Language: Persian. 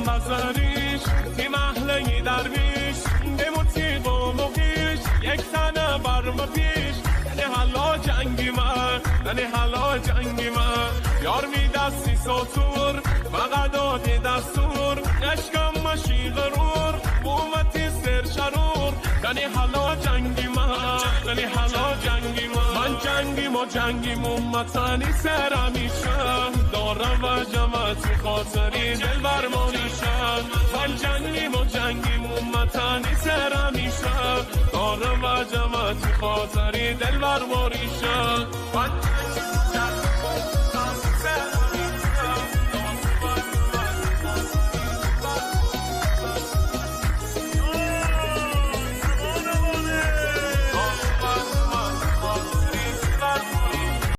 بزنیش تیم اهلی درویش بموتی قوموگیش یک تنه برم پیش یعنی حالا جنگی من یعنی حالا جنگی من یار می دستی سطور فقط دادی دستور عشقم مشی غرور قومتی سر شرور یعنی حالا جنگی من یعنی حالا جنگی من جنگیم و جنگیم امتنی سر همیشه دارم و جمعت خاطری دل برمانیشم من جنگیم و جنگیم امتنی سر همیشه دارم و جمعت خاطری دل برمانیشم